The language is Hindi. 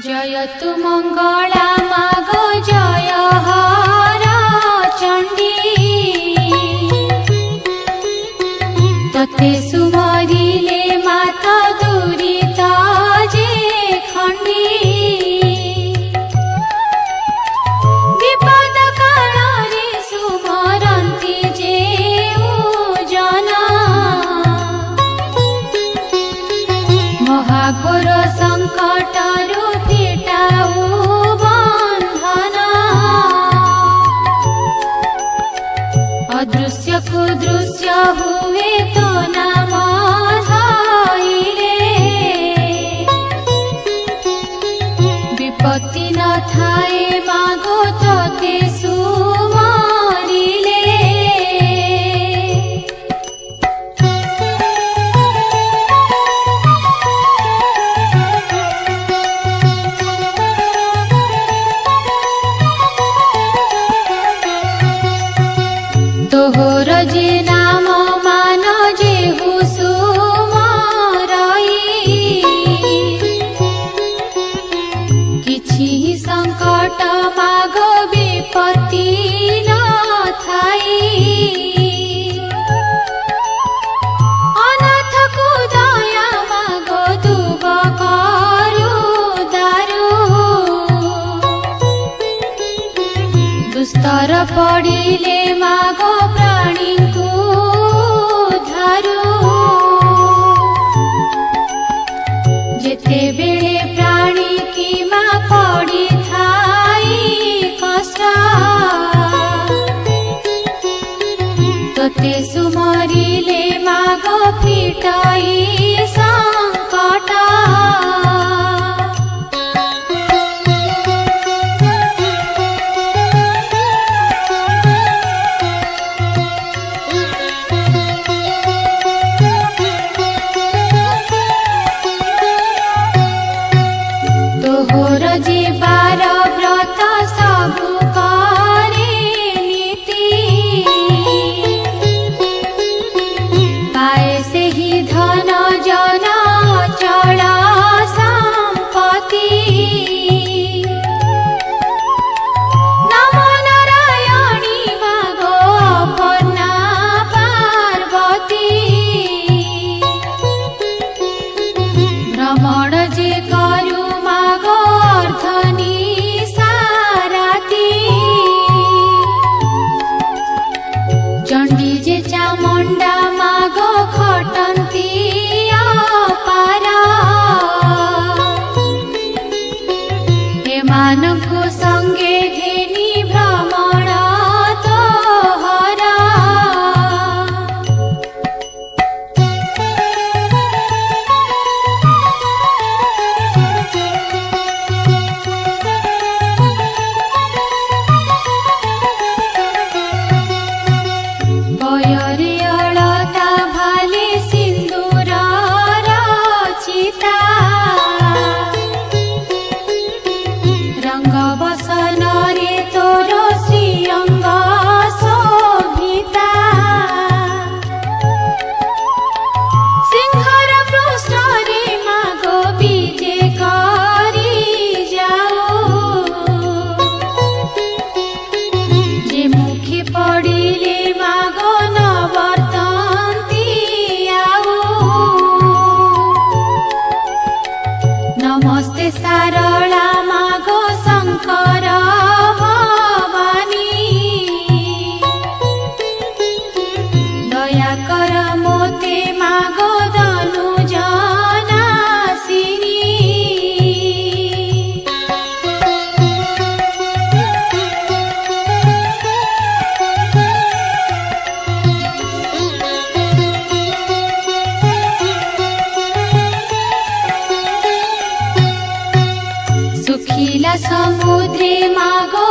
जयतु मंगला मागो जय हरा चंडी तते सुमरिले माता दुरिता जे खंडी विपद काଳରେ सुमरंती जे जना महाघोर संकटरु फिटाऊ बंधन अदृश्य को दृश्य हुए तो नाम धइले विपत्ति न थाए मागो तोते सुमरिले तोहर जे नाम मान जेहु सुमरई किछि संकट माग विपत्ति न थाई अनाथ को दया माग दुब करु दारु दुस्तर पड़िले माग प्राणी को धारू जेते बेले प्राणी की माँ पड़ी थाई कष्ट तोते सुमरिले माग फिटाई संकट तोहर जीवार व्रत सबु करे नीति पाए से ही धन जन चला संपत्ति नमो नारायणी मागो अपना पार्वती भ्रमण जे करू मागो अर्धनी साराती चंडी जे चामुंडा मागो खटंती अपारा एमानंकु संगे घेनी भ्रमण तोहरा बयरे अलता भाले सिंदूर रचिता रंग बसन रे तोर श्रीअंग शोभिता सिंहर पृष्ठ रे मागो विजे करी जाऊ जे मुखे पड़िले मागो न वर्तन्ती आऊ नमस्ते सारला मागो शंकर भवानी दया कर मोते मागो दनु जनासिनी सुखिला समुद्रे मागो